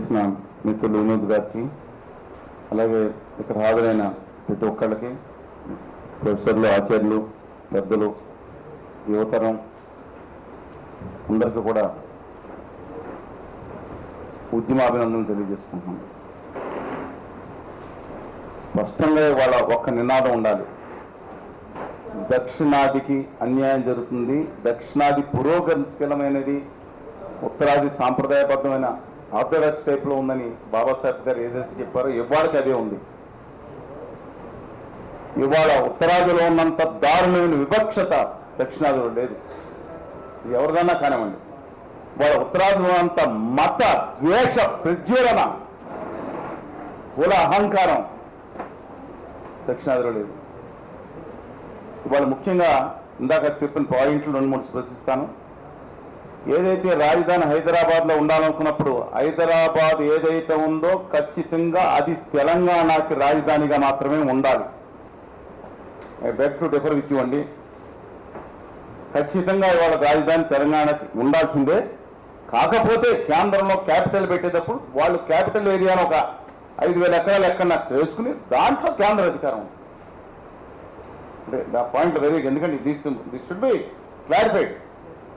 చేసిన మిత్రులు వినోద్ గారికి, అలాగే ఇక్కడ హాజరైన ప్రతి ఒక్కళ్ళకి, ప్రొఫెసర్లు, ఆచార్యులు, పెద్దలు, యువతరం అందరికీ కూడా ఉద్యమాభినందనలు తెలియజేసుకుంటున్నాం. స్పష్టంగా వాళ్ళ ఒక్క నినాదం ఉండాలి. దక్షిణాదికి అన్యాయం జరుగుతుంది, దక్షిణాది పురోగతిశీలమైనది, ఉత్తరాది సాంప్రదాయబద్ధమైన ఆర్థడాక్స్ టైప్లో ఉందని బాబాసాహెబ్ గారు ఏదైతే చెప్పారో ఇవాళకి అదే ఉంది. ఇవాళ ఉత్తరాదిలో ఉన్నంత దారుణమైన వివక్షత దక్షిణాదిలో లేదు. ఎవరిదన్నా కానివ్వండి, వాళ్ళ ఉత్తరాదిలో ఉన్నంత మత ద్వేష ప్రజ్వలన, కుల అహంకారం దక్షిణాదిలో లేదు. ఇవాళ ముఖ్యంగా ఇందాక చెప్పిన పాయింట్లు 2-3 స్పృశిస్తాను. ఏదైతే రాజధాని హైదరాబాద్లో ఉండాలనుకున్నప్పుడు హైదరాబాద్ ఏదైతే ఉందో ఖచ్చితంగా అది తెలంగాణకి రాజధానిగా మాత్రమే ఉండాలి. Beg to differ with you అండి. ఖచ్చితంగా ఇవాళ రాజధాని తెలంగాణకి ఉండాల్సిందే. కాకపోతే కేంద్రంలో క్యాపిటల్ పెట్టేటప్పుడు వాళ్ళు క్యాపిటల్ ఏరియాను ఒక 5,000 ఎకరాలు ఎక్కడ తెలుసుకుని దాంట్లో కేంద్ర అధికారం ఉంది. అంటే నా పాయింట్ వెరీ, ఎందుకంటే దిస్ షుడ్ బి క్లారిఫైడ్.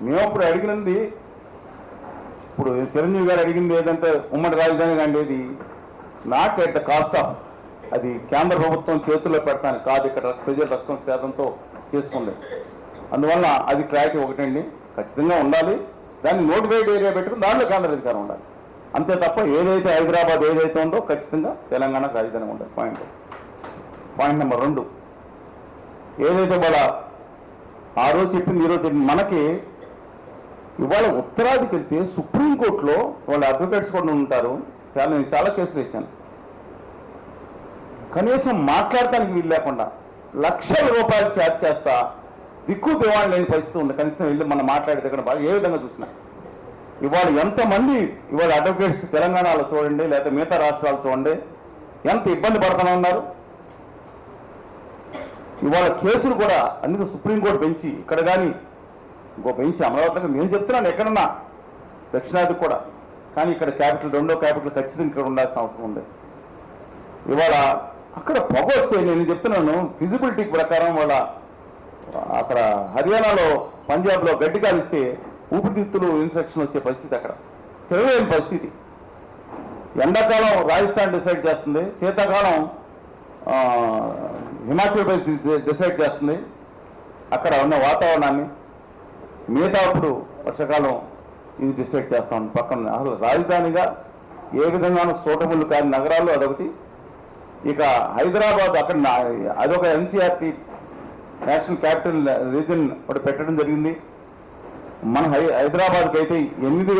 మేము అప్పుడు అడిగినది, ఇప్పుడు చిరంజీవి గారు అడిగింది ఏదంటే ఉమ్మడి రాజధాని అనేది not at the cost of, అది కేంద్ర ప్రభుత్వం చేతుల్లో పెడతాను కాదు, ఇక్కడ ప్రజల రక్తం శాతంతో చేసుకుంది. అందువల్ల అది క్లారిటీ ఒకటండి, ఖచ్చితంగా ఉండాలి. దాన్ని నోటిఫైడ్ ఏరియా పెట్టుకుని దాంట్లో కేంద్ర అధికారం ఉండాలి. అంతే తప్ప ఏదైతే హైదరాబాద్ ఏదైతే ఉందో ఖచ్చితంగా తెలంగాణ రాజధాని ఉండాలి. పాయింట్ నెంబర్ 2, ఏదైతే వాళ్ళ ఆ రోజు చెప్పింది ఈరోజు చెప్పింది, మనకి ఇవాళ ఉత్తరాదికి వెళ్తే సుప్రీంకోర్టులో వాళ్ళ అడ్వకేట్స్ కూడా ఉంటారు. నేను చాలా కేసులు వేసాను. కనీసం మాట్లాడటానికి వీలు లేకుండా లక్షల రూపాయలు ఛార్జ్ చేస్తా దిక్కు దివాణి లేని పరిస్థితి ఉంది. కనీసం వెళ్ళి మనం మాట్లాడేది ఇక్కడ ఏ విధంగా చూసినా ఇవాళ ఎంతమంది ఇవాళ అడ్వకేట్స్ తెలంగాణలో చూడండి, లేకపోతే మిగతా రాష్ట్రాలు చూడండి, ఎంత ఇబ్బంది పడుతూనే ఉన్నారు. ఇవాళ కేసులు కూడా అందుకు సుప్రీంకోర్టు బెంచి ఇక్కడ కానీ ఇంకో బెంచి అమరావతిలో మేము చెప్తున్నాను ఎక్కడన్నా దక్షిణాదికి కూడా, కానీ ఇక్కడ క్యాపిటల్, 2వ క్యాపిటల్ ఖచ్చితంగా ఇక్కడ ఉండాల్సిన అవసరం ఉంది. ఇవాళ అక్కడ పొగ వస్తే నేను చెప్తున్నాను ఫిజిబిలిటీ ప్రకారం వాళ్ళ అక్కడ హర్యానాలో, పంజాబ్లో గడ్డి కాలిస్తే ఊపిరితిత్తులు ఇన్ఫెక్షన్ వచ్చే పరిస్థితి అక్కడ తెలియలేని పరిస్థితి. ఎండాకాలం రాజస్థాన్ డిసైడ్ చేస్తుంది, శీతాకాలం హిమాచల్ ప్రదేశ్ డిసైడ్ చేస్తుంది అక్కడ ఉన్న వాతావరణాన్ని. మిగతా అప్పుడు వర్షాకాలం ఇది డిసైడ్ చేస్తా ఉంది పక్కన. అసలు రాజధానిగా ఏ విధంగానూ సూటబుల్ కాని నగరాలు అదొకటి. ఇక హైదరాబాద్ అక్కడ అదొక ఎన్సీఆర్టీ నేషనల్ క్యాపిటల్ రీజన్ ఒకటి పెట్టడం జరిగింది. మన హైదరాబాద్కి అయితే 8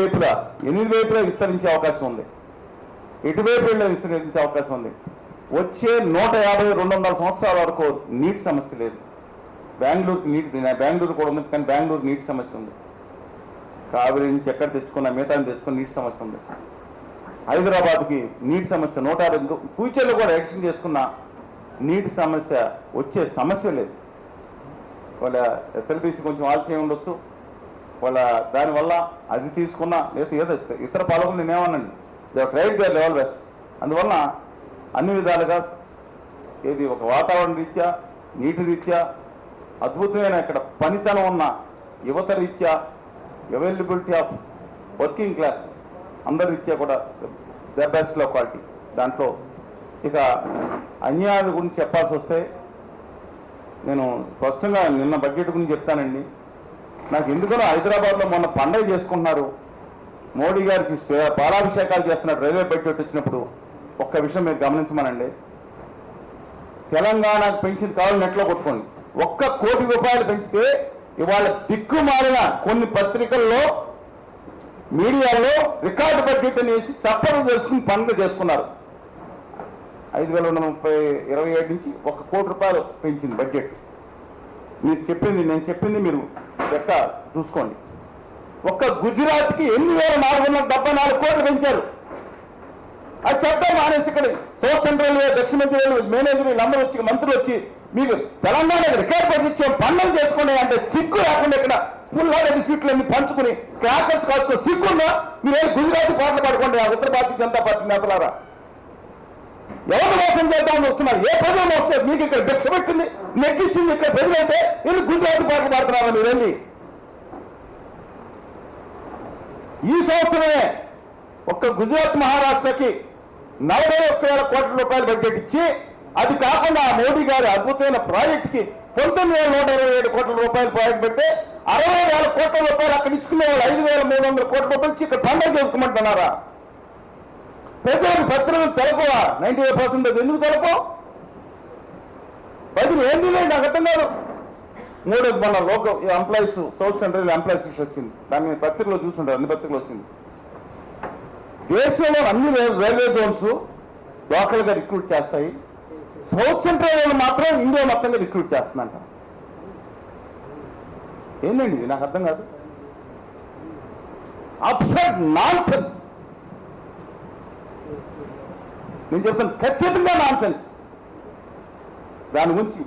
వైపులా విస్తరించే అవకాశం ఉంది, ఎటువైపులో విస్తరించే అవకాశం ఉంది. వచ్చే 150-200 సంవత్సరాల వరకు నీటి సమస్య లేదు. బెంగళూరు కూడా ఉంది, కానీ బెంగళూరు నీటి సమస్య ఉంది. కావిరి నుంచి ఎక్కడ తెచ్చుకున్నా మిగతాన్ని తెచ్చుకున్న నీటి సమస్య ఉంది. హైదరాబాద్కి నీటి సమస్య 150, ఫ్యూచర్లో కూడా ఎక్స్టెండ్ చేసుకున్న నీటి సమస్య వచ్చే సమస్య లేదు. వాళ్ళ ఎస్ఎల్బీసీ కొంచెం ఆలస్యం ఉండొచ్చు, వాళ్ళ దానివల్ల అది తీసుకున్నా లేదా ఇతర పాలకులు నేనేమన్నాండి, they tried their level best. అందువల్ల అన్ని విధాలుగా ఏది ఒక వాతావరణ రీత్యా, నీటి రీత్యా అద్భుతమైన ఇక్కడ పనితనం ఉన్న యువత రీత్యా, అవైలబిలిటీ ఆఫ్ వర్కింగ్ క్లాస్ అందరి రీత్యా కూడా ద బెస్ట్ లో క్వాలిటీ. దాంట్లో ఇక అన్యాయాల గురించి చెప్పాల్సి వస్తే నేను స్పష్టంగా నిన్న బడ్జెట్ గురించి చెప్తానండి. నాకు ఎందుకనో హైదరాబాద్లో మొన్న పండగ చేసుకుంటున్నారు, మోడీ గారికి పాలాభిషేకాలు చేస్తున్నారు రైల్వే బడ్జెట్ వచ్చినప్పుడు. ఒక్క విషయం మీరు గమనించమనండి, తెలంగాణకు పెంచింది కావాలి నెట్లో కొట్టుకోండి. 1 కోటి రూపాయలు పెంచితే ఇవాళ దిక్కుమాలిన కొన్ని పత్రికల్లో, మీడియాలో రికార్డు బడ్జెట్ అనేసి చప్పలు చేసుకుని పనులు చేసుకున్నారు. 5,227 నుంచి 1 కోటి రూపాయలు పెంచింది బడ్జెట్. మీరు చెప్పింది నేను చెప్పింది మీరు లెక్క చూసుకోండి. ఒక్క గుజరాత్కి 8,474 కోట్లు పెంచారు. అది చెప్పడం మానేసి ఇక్కడ సౌత్ సెంట్రల్ దక్షిణ మేనేజర్ వీళ్ళందరూ వచ్చి మంత్రులు వచ్చి మీకు తెలంగాణకి రికార్డ్ బడ్జెట్ పన్నులు చేసుకోండి అంటే సిగ్గు లేకుండా ఇక్కడ పుల్లారెడ్డి సీట్లన్నీ పంచుకుని క్రాకర్స్ కాల్చుకో సిగ్గున్నా మీరేం గుజరాతీ పాటలు పాడుకోండి ఆ ఉత్తర భారతీయ జనతా పార్టీ నేతలారా. ఎవరు మోసం చేద్దామని వస్తున్నారు? ఏ ప్రజలు వస్తే మీకు ఇక్కడ భిక్ష పెట్టింది నెక్కిస్తుంది ఇక్కడ ప్రజలైతే ఎందుకు గుజరాతీ పాటలు పాడుతున్నారా మీరేంటి? ఈ సంవత్సరమే ఒక్క గుజరాత్ మహారాష్ట్రకి 41,000 కోట్ల రూపాయలు బడ్జెట్ ఇచ్చి అది కాకుండా మోడీ గారి అద్భుతమైన ప్రాజెక్టుకి 19,127 కోట్ల రూపాయలు ప్రాజెక్ట్ పెడితే 60,000 కోట్ల రూపాయలు అక్కడ ఇచ్చుకునే వాళ్ళు 5,300 కోట్ల రూపాయలు ఇచ్చి ఇక్కడ పండుగ చేసుకోమంటున్నారా? ప్రజలకు పత్రికలు తెలపవా? 95% ఎందుకు తెలపవు? ప్రజలు ఏంటి లేదు నాకు అర్థం కాదు. మూడోది మన local employees south central employees వచ్చింది, దాన్ని పత్రికలో చూస్తుంటారు, అన్ని పత్రికలు వచ్చింది. దేశంలో అన్ని రైల్వే జోన్స్ లోకల్గా రిక్రూట్ చేస్తాయి, సౌత్ సెంట్రల్ వాళ్ళు మాత్రం ఇండియా మొత్తంగా రిక్రూట్ చేస్తుందంట. ఏంటండి ఇది? నాకు అర్థం కాదు. Absurd non sense. నేను చెప్తాను ఖచ్చితంగా నాన్ సెన్స్. దాని గురించి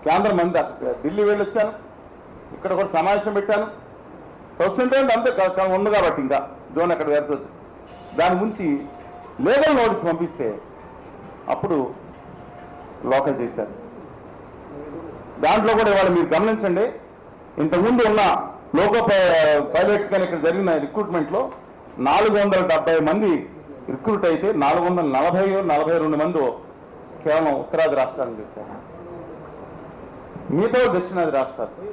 కేంద్ర మంది ఢిల్లీ వెళ్ళొచ్చాను, ఇక్కడ కూడా సమావేశం పెట్టాను. సౌత్ సెంట్రల్ అంతే ఉంది కాబట్టి ఇంకా జోన్ అక్కడ వేరుతో దాని గురించి లీగల్ నోటీస్ పంపిస్తే అప్పుడు లోకల్ చేశారు. దాంట్లో కూడా ఇవాళ మీరు గమనించండి, ఇంతకుముందు ఉన్న లోకో పైలట్స్ కానీ ఇక్కడ జరిగిన రిక్రూట్మెంట్లో 470 మంది రిక్రూట్ అయితే 442 మంది కేవలం ఉత్తరాది రాష్ట్రాల నుంచి వచ్చారు, మిగతా దక్షిణాది రాష్ట్రాలు.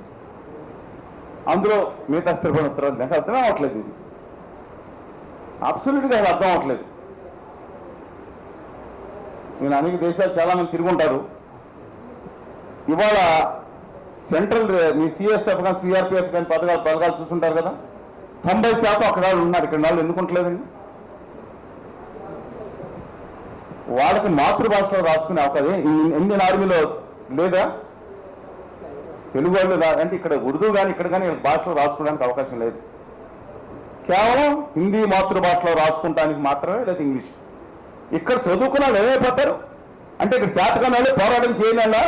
అందులో మిగతా స్థిరపడిన ఉత్తరాది నాకు అర్థం అవ్వట్లేదు. ఇది అబ్సల్యూట్గా అది అర్థం అవ్వట్లేదు. నేను అనేక దేశాలు చాలా మంది తిరుగుంటారు. ఇవాళ సెంట్రల్ మీ సిఎస్ఎఫ్ కానీ సిఆర్పిఎఫ్ కానీ పథకాలు చూస్తుంటారు కదా, 90% అక్కడ వాళ్ళు ఉన్నారు, ఇక్కడ వాళ్ళు ఎందుకు ఉండలేదండి? వాళ్ళకి మాతృభాషలో రాసుకునే అవకాశం ఇండియన్ ఆర్మీలో లేదా? తెలుగు వాళ్ళు అంటే ఇక్కడ ఉర్దూ కానీ ఇక్కడ కానీ భాషలో రాసుకోవడానికి అవకాశం లేదు. కేవలం హిందీ మాతృభాషలో రాసుకుంటానికి మాత్రమే, లేదా ఇంగ్లీష్. ఇక్కడ చదువుకున్న వాళ్ళు ఏమైపోతారు అంటే ఇక్కడ శాతకాలలో పోరాటం చేయలేదా?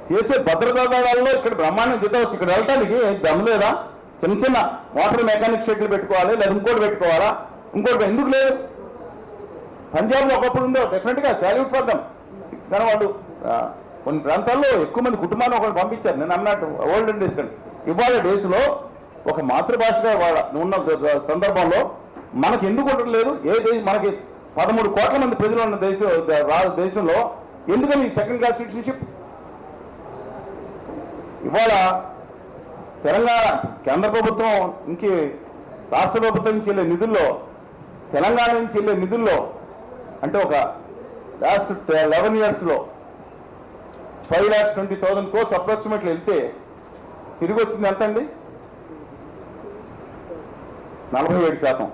చేసే భద్రతా దళాల్లో ఇక్కడ బ్రహ్మాండం జిద్దవచ్చు. ఇక్కడ వెళ్ళటానికి దమ్ము లేదా? చిన్న చిన్న మోటార్ మెకానిక్ షెడ్లు పెట్టుకోవాలి, లేదా ఇంకోటి పెట్టుకోవాలా? ఇంకోటి ఎందుకు లేదు? పంజాబ్లో ఒకప్పుడు ఉందో డెఫినెట్గా శాల్యూట్ పడ్డాం. కానీ వాళ్ళు కొన్ని ప్రాంతాల్లో ఎక్కువ మంది కుటుంబాన్ని ఒకటి పంపించారు. నేను అన్నట్టు ఓల్డెన్ డేస్ అండి. ఇవాళ డేస్లో ఒక మాతృభాషగా ఉన్న సందర్భంలో మనకి ఎందుకు ఉండట్లేదు? మనకి 13 కోట్ల మంది ప్రజలు ఉన్న దేశంలో ఎందుకని సెకండ్ క్లాస్ సిటిజన్షిప్? ఇవాళ తెలంగాణ కేంద్ర ప్రభుత్వం ఇంకే రాష్ట్ర ప్రభుత్వం నుంచి వెళ్ళే నిధుల్లో, తెలంగాణ నుంచి వెళ్ళే నిధుల్లో అంటే ఒక లాస్ట్ 11 yearsలో 5,20,000 crores అప్రాక్సిమేట్లీ వెళ్తే తిరిగి వచ్చింది ఎంత అండి? 47%.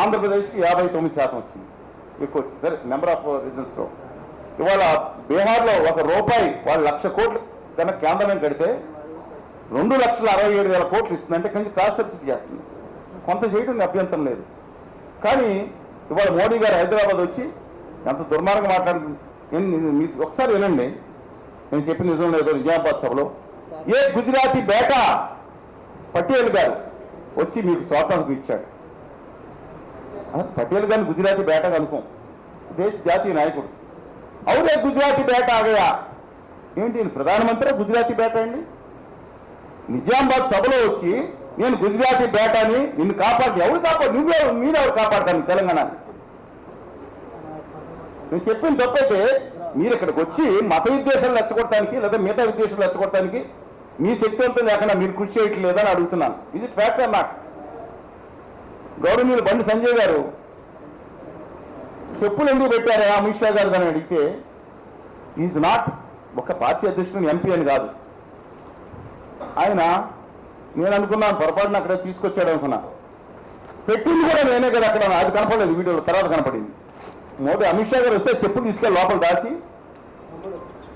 ఆంధ్రప్రదేశ్కి 59% వచ్చింది, ఎక్కువ వచ్చింది. సరే నెంబర్ ఆఫ్ రీజన్స్లో. ఇవాళ బీహార్లో ₹1 వాళ్ళు 1,00,000 కోట్లు కనుక కేంద్రం కడితే 2,67,000 కోట్లు ఇస్తుందంటే కొంచెం కాస్ట్ సబ్సిడీ చేస్తుంది. కొంత చేయడం అభ్యంతరం లేదు. కానీ ఇవాళ మోడీ గారు హైదరాబాద్ వచ్చి ఎంత దుర్మార్గంగా మాట్లాడుతుంది. ఒకసారి వినండి, నేను చెప్పిన నిజం లేదు. నిజామాబాద్ సభలో ఏ గుజరాతీ బేటా పటేల్ గారు వచ్చి మీకు స్వాతంత్రం ఇచ్చాడు. పటేల్ గారిని గుజరాతీ బేటా కనుకోం, దేశ జాతీయ నాయకుడు. అవునే గుజరాతీ బేటా ఆగయా ఏంటి? ప్రధానమంత్రి గుజరాతీ బేటా అండి. నిజామాబాద్ సభలో వచ్చి నేను గుజరాతీ బేటాని నిన్ను కాపాడు. ఎవరు కాపాడు? మీరెవరు కాపాడతాను తెలంగాణ? నేను చెప్పిన తప్పైతే మీరు ఇక్కడికి వచ్చి మత విద్వేషాలు రెచ్చగొట్టడానికి లేదా మిగతా విద్వేషాలు రెచ్చగొట్టడానికి మీ శక్తివంతం లేకుండా మీరు కృషి చేయట్లేదని అడుగుతున్నాను. ఇది ఫ్యాక్ట్ నాకు. గౌరవనీయులు బండి సంజయ్ గారు చెప్పులు ఎందుకు పెట్టారా అమిత్ షా గారు అని అడిగితే ఈజ్ నాట్ ఒక పార్టీ అధ్యక్షుడు ఎంపీ అని కాదు ఆయన. నేను అనుకున్నాను పొరపాటున అక్కడ తీసుకొచ్చాడు అనుకున్నా. పెట్టింది కూడా నేనే కదా అక్కడ, అది కనపడలేదు వీడియోలో, తర్వాత కనపడింది. మోదీ అమిత్ షా గారు వస్తే చెప్పులు తీసుకెళ్ళి లోపల దాచి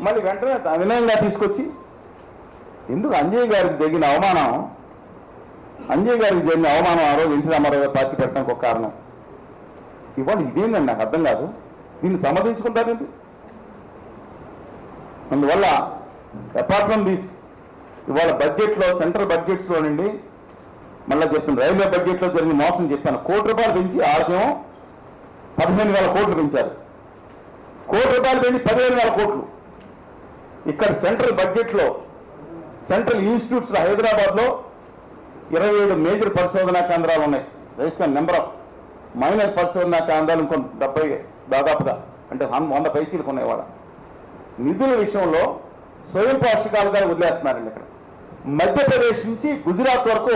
మళ్ళీ వెంటనే వినయంగా తీసుకొచ్చి ఎందుకు అంజయ్ గారికి జరిగిన అవమానం, ఆ రోజు ఎన్టీ రామారావు గారు పార్టీ పెట్టడానికి ఒక కారణం. ఇవాళ ఇదేందండి నాకు అర్థం కాదు. దీన్ని సమర్థించుకుంటారేంటి? అందువల్ల అపార్ట్ ఫ్రమ్ దిస్ ఇవాళ బడ్జెట్లో సెంట్రల్ బడ్జెట్స్లో నుండి మళ్ళీ చెప్తున్నా, రైల్వే బడ్జెట్లో జరిగిన మోసం చెప్పాను. ₹1 పెంచి ఆడకేమో 15,000 కోట్లు పెంచారు. ₹1 పెంచి 15,000 కోట్లు. ఇక్కడ సెంట్రల్ బడ్జెట్లో సెంట్రల్ ఇన్స్టిట్యూట్స్ హైదరాబాద్లో 27 మేజర్ పరిశోధనా కేంద్రాలు ఉన్నాయి. రైస్కాన్ నెంబర్ ఆఫ్ మైనర్ పరిశోధనా కేంద్రాలు ఇంకో 70 దాదాపుగా, అంటే 100 పైసీలకు ఉన్నాయి. వాళ్ళ నిధుల విషయంలో స్వయం పోషకాలుగా వదిలేస్తున్నారండి. ఇక్కడ మధ్యప్రదేశ్ నుంచి గుజరాత్ వరకు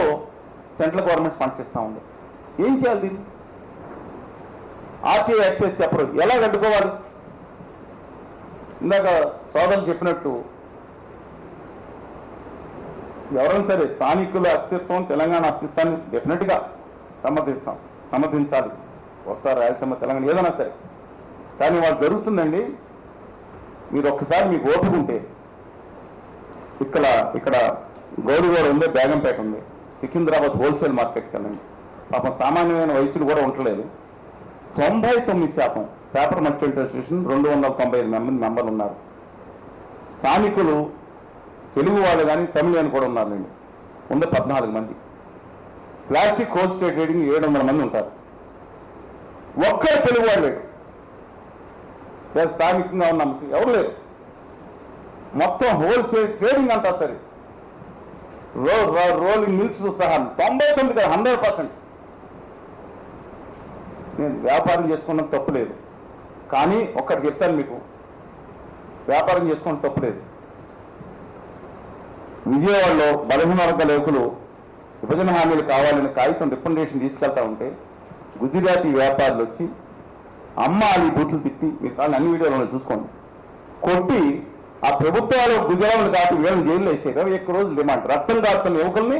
సెంట్రల్ గవర్నమెంట్ ఫండ్స్ ఇస్తూ ఉంది. ఏం చేయాలి దీన్ని? ఆర్టీఐ యాక్సెస్ చెప్పరు, ఎలా అడ్డుకోవాలి? ఇందాక సోదరులు చెప్పినట్టు ఎవరైనా సరే స్థానికుల అస్తిత్వం, తెలంగాణ అస్తిత్వాన్ని డెఫినెట్గా సమర్థించాలి. వస్తారు రాయలసీమ, తెలంగాణ ఏదైనా సరే. కానీ వాళ్ళు జరుగుతుందండి. మీరు ఒక్కసారి మీకు ఓపుకుంటే ఇక్కడ గౌడుగోడ ఉంది, బేగంపేట ఉంది, సికింద్రాబాద్ హోల్సేల్ మార్కెట్కి వెళ్ళండి. పాపం సామాన్యమైన వయసులు కూడా ఉండలేదు. 99% పేపర్ మర్చెంట్ అసోసియేషన్ 295 మెంబర్లు ఉన్నారు. స్థానికులు తెలుగు వాళ్ళు కానీ తమిళ కూడా ఉన్నారండి, ఉంది 14 మంది. ప్లాస్టిక్ హోల్సేల్ ట్రేడింగ్ 700 మంది ఉంటారు. ఒక్కరు తెలుగు వాళ్ళు లేరు. స్థానికంగా ఉన్న ఎవరు లేరు. మొత్తం హోల్సేల్ ట్రేడింగ్ అంతా సరే, రోలింగ్ మిల్స్ సహా 99 100%. నేను వ్యాపారం చేసుకున్నది తప్పులేదు, కానీ ఒక్కటి చెప్తాను మీకు, వ్యాపారం చేసుకోవడం తప్పులేదు. విజయవాడలో బలహీన వర్గాల యువకులు విభజన హామీలు కావాలని కాగితం రికమెండేషన్ తీసుకెళ్తా ఉంటే గుజరాతీ వ్యాపారులు వచ్చి అమ్మాలి బూట్లు తిప్పి, మీరు కావాలి అన్ని వీడియోలను చూసుకోండి, కొట్టి ఆ ప్రభుత్వాలు గుజరాత్లు కాదు వీళ్ళని జైల్లో వేసారు. 21 రోజులు డిమాండ్. రక్తం కాస్తున్న యువకుల్ని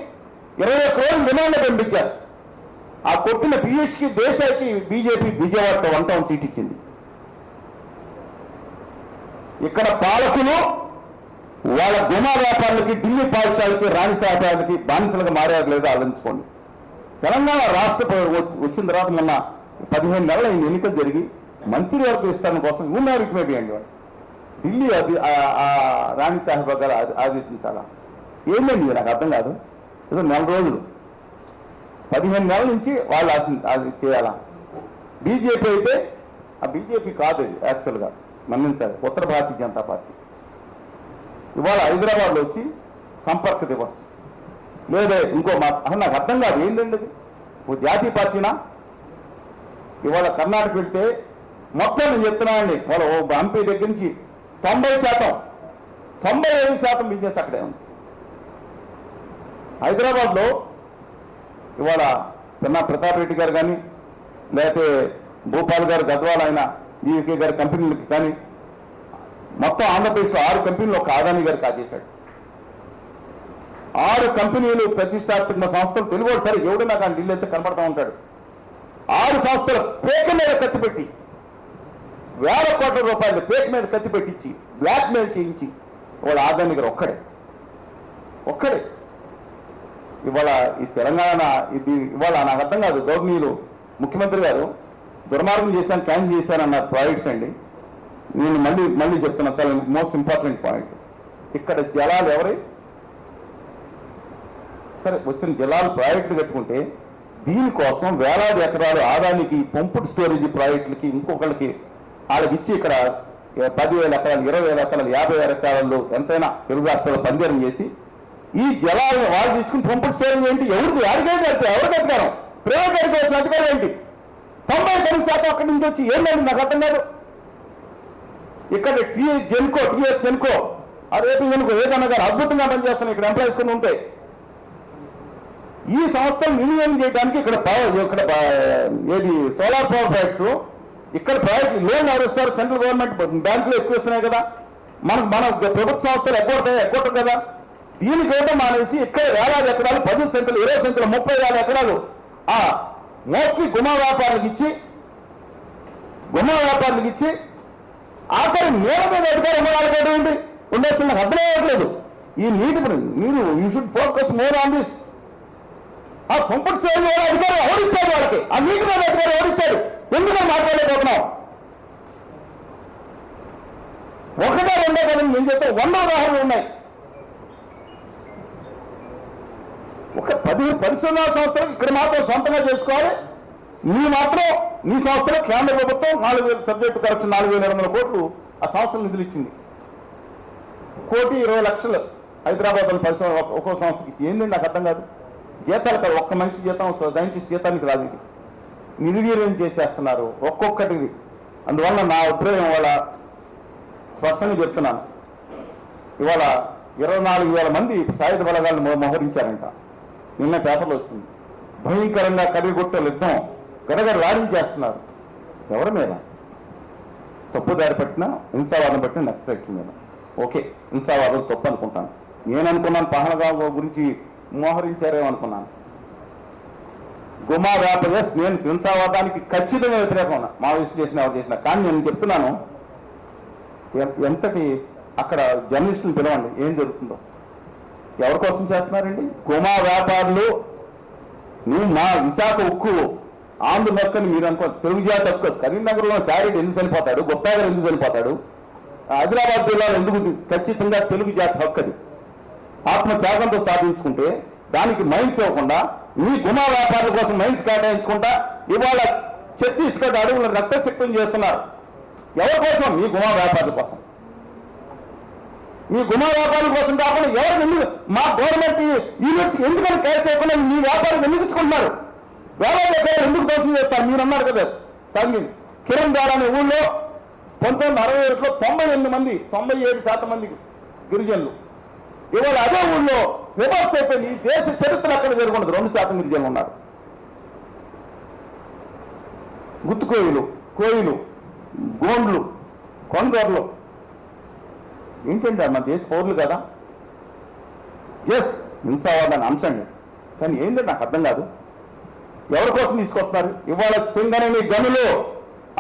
21 రోజులు డిమాండ్లో పంపించారు. ఆ కొట్టిన పీయూష్కి దేశానికి బీజేపీ విజయవాడలో 1 టౌన్ సీట్ ఇచ్చింది. ఇక్కడ పాలకులు వాళ్ళ గుమా వ్యాపారులకి, ఢిల్లీ పాఠశాలకి, రాణి వ్యాపారులకి బానిసలుగా మారారు లేదా ఆలోచించుకోండి. తెలంగాణ రాష్ట్ర వచ్చిన తర్వాత మొన్న 15 నెలల ఎన్నికలు జరిగి మంత్రివర్గ విస్తరణ కోసం యూనారిక్ మేబీ అండి వాళ్ళు ఢిల్లీ రాణి సాహెబ్ గారు ఆదేశించాలా? ఏంటండి నాకు అర్థం కాదు. ఏదో 4 రోజులు 15 నెలల నుంచి వాళ్ళు అది చేయాలా? బీజేపీ అయితే ఆ బీజేపీ కాదు అది యాక్చువల్గా, మన్నించాలి, ఉత్తర భారతీయ జనతా పార్టీ. ఇవాళ హైదరాబాద్లో వచ్చి సంపర్క దివస్ లేదా ఇంకో నాకు అర్థం కాదు ఏంటండి అది? ఓ జాతీయ పార్టీనా? ఇవాళ కర్ణాటక వెళ్తే మొత్తం నేను చెప్తున్నానండి, వాళ్ళ ఓ ఎంపీ దగ్గర నుంచి 90%, 95% బిజినెస్ అక్కడే ఉంది. హైదరాబాద్లో ఇవాళ పిన్నా ప్రతాప్ రెడ్డి గారు కానీ, లేకపోతే భూపాల్ గారు గద్వాల అయిన ఈకే గారి కంపెనీలకి కానీ, మొత్తం ఆంధ్రప్రదేశ్లో 6 కంపెనీలు ఒక అదానీ గారు కాజేశాడు. 6 కంపెనీలు ప్రతిష్టాత్మక సంస్థలు, తెలుగు సరే ఎవడైనా కానీ ఢిల్లీ అయితే కనబడతా ఉంటాడు. 6 సంస్థలు పేక మీద కత్తిపెట్టి వేల కోట్ల రూపాయలు పేక మీద కత్తిపెట్టించి బ్లాక్ మెయిల్ చేయించి వాళ్ళ అదానీ గారు ఒక్కడే. ఇవాళ ఈ తెలంగాణ ఇవాళ నాకు అర్థం కాదు. గవర్నీయులు ముఖ్యమంత్రి గారు దుర్మార్గం చేశాను, క్యాన్సిల్ చేశానన్నారు ప్రాజెక్ట్స్ అండి. నేను మళ్ళీ చెప్తున్నా, చాలా మోస్ట్ ఇంపార్టెంట్ పాయింట్. ఇక్కడ జలాలు ఎవరి సరే వచ్చిన జలాలు ప్రాజెక్టులు కట్టుకుంటే దీనికోసం వేలాది ఎకరాలు ఆదానికి పంపుడ్ స్టోరేజ్ ప్రాజెక్టులకి ఇంకొకళ్ళకి వాళ్ళకి ఇచ్చి ఇక్కడ 10,000 ఎకరాలు, 20,000 ఎకరాలు, 50,000 ఎకరాల్లో ఎంతైనా తెలుగు రాష్ట్రాల్లో పంజరం చేసి ఈ జలాలను వాళ్ళు తీసుకుని పంపుడ్ స్టోరేజ్ ఏంటి? ఎవరు కట్టారు? ప్రైవేట్ అధికారులు అధికారులు ఏంటి? 99% అక్కడి నుంచి వచ్చి ఏం లేదు నాకు అర్థం కాదు. ఇక్కడ టీఎస్ జెన్కో అదేపీ జెన్కో ఏదన్నా గారు అద్భుతంగా పనిచేస్తున్నాయి. ఇక్కడ ఎంప్లాయీస్ కొన్ని ఉంటాయి. ఈ సంస్థలు వినియోగం చేయడానికి ఇక్కడ ఏది సోలార్ పవర్ ప్రాజెక్ట్స్, ఇక్కడ ప్రాజెక్ట్ లోన్ ఎవరిస్తారు? సెంట్రల్ గవర్నమెంట్ బ్యాంకులు ఎక్కువ ఇస్తున్నాయి కదా, మన ప్రభుత్వ సంస్థలు ఎగ్గొట్టరు కదా. దీనికైతే మానేసి ఇక్కడ వేలాది ఎకరాలు, 10 సెంట్లు, 20 సెంట్లు, 30,000 ఎకరాలు మోస్ట్లీ గుమా వ్యాపారులకు ఇచ్చి ఆఖరి నేల మీద అధికారం ఇవ్వడానికి ఉండొచ్చు. నాకు అర్థం అవ్వట్లేదు. ఈ నీటి మీరు you should focus more on this. ఆ పంపుడు స్టోరేజ్ అధికారులు ఓడిస్తాడు, వాళ్ళకి ఆ నీటి మీద అధికారులు ఓడిస్తాడు. ఎందుకని మాట్లాడలేకపోతున్నాం? ఒకటే రెండో కదా నేను చెప్తే 100 ఉదాహరణలు ఉన్నాయి. ఒక 10 పరిశోధనా సంస్థలు ఇక్కడ మాత్రం సొంతంగా చేసుకోవాలి. నీ మాత్రం నీ సంస్థలో కేంద్ర ప్రభుత్వం 4,000 సబ్జెక్టు కరెక్షన్ 4,200 కోట్లు ఆ సంస్థలు నిధులు ఇచ్చింది. 1,20,00,000 హైదరాబాద్లో పరిశ్రమ ఒక్కో సంస్థకి ఏంటండి నాకు అర్థం కాదు. జీతాలు కాదు, ఒక్క మనిషి జీతం సైంటిస్ట్ జీతానికి రాదు. ఇది నిర్వీర్యం చేసేస్తున్నారు ఒక్కొక్కటిది. అందువల్ల నా అభిప్రాయం ఇవాళ స్పష్టంగా చెప్తున్నాను, ఇవాళ 24,000 మంది సాయుధ బలగాలను మోహరించారంట. నిన్న పేపర్లో వచ్చింది. భయంకరంగా కడిగొట్టలు యుద్ధం గడగడలాడించేస్తున్నారు. ఎవరి మీద? తప్పుదారి పట్టిన హింసావాదం పట్టిన నక్సలైట్ల మీద. ఓకే, హింసావాదం తప్పు అనుకుంటాను. నేను అనుకున్నాను పహల్గాం గురించి మోహరించారేమో అనుకున్నాను. గుమా వ్యాపర్స్ నేను హింసావాదానికి ఖచ్చితంగా వ్యతిరేకం మావోయిస్టు చేసిన ఎవరు చేసిన. కానీ నేను చెప్తున్నాను, ఎంతటి అక్కడ జర్నలిస్టులు పిలవండి, ఏం జరుగుతుందో. ఎవరి కోసం చేస్తున్నారండి? గుమా వ్యాపారులు. నువ్వు మా విశాఖ ఉక్కు ఆంధ్ర హక్కుని మీరు అనుకో, తెలుగు జాతి హక్కు. కరీంనగర్లో చారెడ్డి ఎందుకు చనిపోతాడు? గొప్పాగర్ ఎందుకు చనిపోతాడు? హైదరాబాద్ జిల్లాలో ఎందుకు? ఖచ్చితంగా తెలుగు జాతి హక్కు. అది ఆత్మత్యాగంతో సాధించుకుంటే దానికి మైన్స్ ఇవ్వకుండా మీ గుమా వ్యాపారుల కోసం మైన్స్ కేటాయించుకుంటా ఇవాళ ఛత్తీస్గఢ్ అడవులను రక్తసిక్తం చేస్తున్నారు. ఎవరి కోసం? మీ గుమా వ్యాపారుల కోసం. మీ గుమా వ్యాపారుల కోసం కాకుండా ఎవరు ఎందుకు మా గవర్నమెంట్ యూనిట్స్ ఎందుకని కేర్ చేయకుండా మీ వ్యాపారం ఎందుకు తీసుకుంటున్నారు? వ్యవసాయ ఎందుకు దోషం చేస్తారు? మీరు అన్నారు కదా సార్, మీరు కిరణ్ దార్ అనే ఊళ్ళో 1961లో 97% మంది గిరిజనులు. ఇవాళ అదే ఊళ్ళో రివర్స్ అయిపోయింది. ఈ దేశ చరిత్ర అక్కడ జరుగుండదు. 2% గిరిజనులు ఉన్నారు. గుత్తుకోయిలు, కోయిలు, గోండ్లు, కొండర్లు ఏంటండి? మన దేశ పౌరులు కదా. ఎస్, హింసావాదాన్ని అంశండి. కానీ ఏంటంటే నాకు అర్థం కాదు. ఎవరి కోసం తీసుకొస్తున్నారు? ఇవాళ సింగరేణి గనులు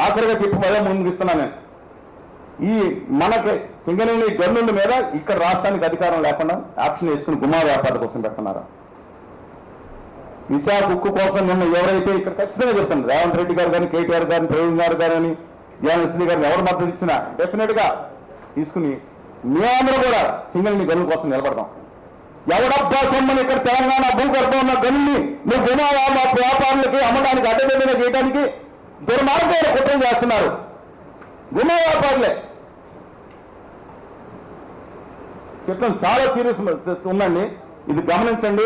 ఆఖరిగా చెప్పి మళ్ళీ ముందుకిస్తున్నాను నేను. ఈ మనకి సింగరేణి గనుల మీద ఇక్కడ రాష్ట్రానికి అధికారం లేకుండా యాక్షన్ వేసుకుని గుమా వ్యాపారం కోసం పెడుతున్నారు. విశాఖ ఉక్కు కోసం నిన్న ఎవరైతే ఇక్కడ ఖచ్చితంగా చెప్తున్నారు, రేవంత్ రెడ్డి గారు కానీ, కేటీఆర్ గారిని, ప్రవీణ్ గారు గారని, జ్ఞానశ్రీ గారిని ఎవరు మద్దతు ఇచ్చినా డెఫినెట్ గా తీసుకుని మేమందరూ కూడా సింగరేణి గనుల కోసం నిలబడతాం. ఎవడబ్బా సొమ్మని ఇక్కడ తెలంగాణ భూగర్భం ఉన్న గనుల్ని నువ్వు గుమా వ్యాపారులకి అమ్మడానికి అడ్డదిడ్డగా చేయడానికి దుర్మార్గమైన కుట్రలు చేస్తున్నారు గుమా వ్యాపారులే. చెప్పడం చాలా సీరియస్ ఉందండి. ఇది గమనించండి.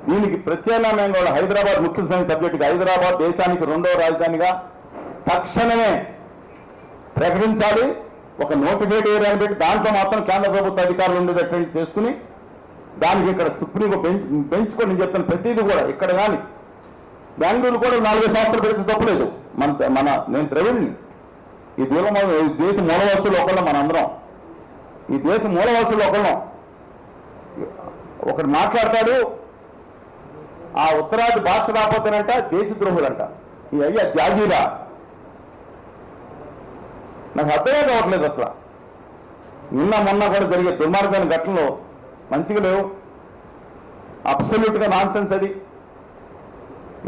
దీనికి ప్రత్యామ్నాయంగా కూడా హైదరాబాద్ ముఖ్య సబ్జెక్టుగా హైదరాబాద్ దేశానికి 2వ రాజధానిగా తక్షణమే ప్రకటించాలి. ఒక నోటిఫైడ్ ఏరియాని పెట్టి దాంట్లో మాత్రం కేంద్ర ప్రభుత్వ అధికారులు ఉండేటట్టు చేసుకుని దానికి ఇక్కడ సుప్రీం పెంచుకొని నేను చెప్తాను. ప్రతిదీ కూడా ఇక్కడ కానీ బెంగళూరు కూడా 4 సంవత్సరాలు పెడితే తప్పలేదు. నేను ద్రవిడిని. ఈ దేశ మూలవాసులు ఒకళ్ళం మనందరం. ఈ దేశ మూలవాసులు ఒకళ్ళం. ఒకడు మాట్లాడతాడు, ఆ ఉత్తరాది భాష రాకపోతేనంట దేశద్రోహులంట. ఈ అయ్యా జాగీరా నాకు అర్థమే కావట్లేదు అసలు. నిన్న మొన్న కూడా జరిగే దుర్మార్గమైన ఘటనలో మంచిగా లేవు. అబ్సల్యూట్గా నాన్ సెన్స్ అది.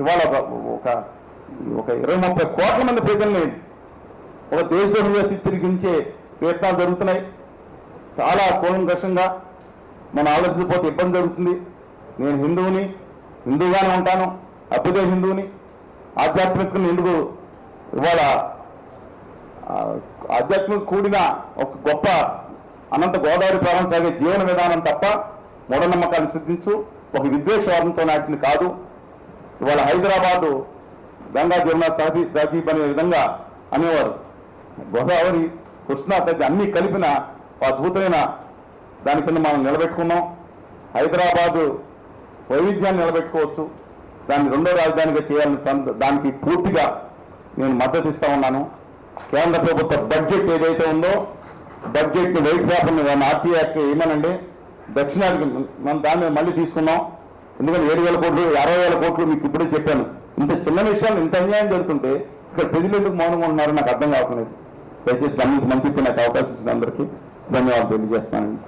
ఇవాళ ఒక 20-30 కోట్ల మంది ప్రజల్ని ఒక దేశంలో చిత్రీకరించే ప్రయత్నాలు జరుగుతున్నాయి. చాలా కూలంకషంగా మన ఆలోచించకపోతే ఇబ్బంది జరుగుతుంది. నేను హిందూగానే ఉంటాను, అభ్యుదయ హిందువుని. ఆధ్యాత్మికతను ఎందుకు ఇవాళ ఆధ్యాత్మిక కూడిన ఒక గొప్ప అనంత గోదావరి ప్రాంతం సాగే జీవన విధానం తప్ప మూఢనమ్మకాలను సిద్ధించు ఒక విద్వేషవాదంతో నాటిని కాదు. ఇవాళ హైదరాబాదు గంగా జమున తహజీబ్ అనే విధంగా అనేవారు. గోదావరి, కృష్ణా తది అన్నీ కలిపిన అద్భుతమైన దాని కింద మనం నిలబెట్టుకున్నాం. హైదరాబాదు వైవిధ్యాన్ని నిలబెట్టుకోవచ్చు. దాన్ని 2వ రాజధానిగా చేయాలని దానికి పూర్తిగా నేను మద్దతు ఇస్తా ఉన్నాను. కేంద్ర ప్రభుత్వ బడ్జెట్ ఏదైతే ఉందో బడ్జెట్ వైట్ పేపర్ని ఆర్టీ యాక్ట్ ఏమనండి దక్షిణాదికి మనం దాన్ని మళ్ళీ తీసుకున్నాం. ఎందుకంటే 7,000 కోట్లు 60,000 కోట్లు మీకు ఇప్పుడే చెప్పాను. ఇంత చిన్న విషయాలు ఇంత అన్యాయం జరుగుతుంటే ఇక్కడ ప్రజలు ఎందుకు మౌనంగా ఉన్నారో నాకు అర్థం కావట్లేదు. దయచేసి గమనించి మంచి నాకు అవకాశం ఇచ్చిన అందరికీ ధన్యవాదాలు తెలియజేస్తానండి.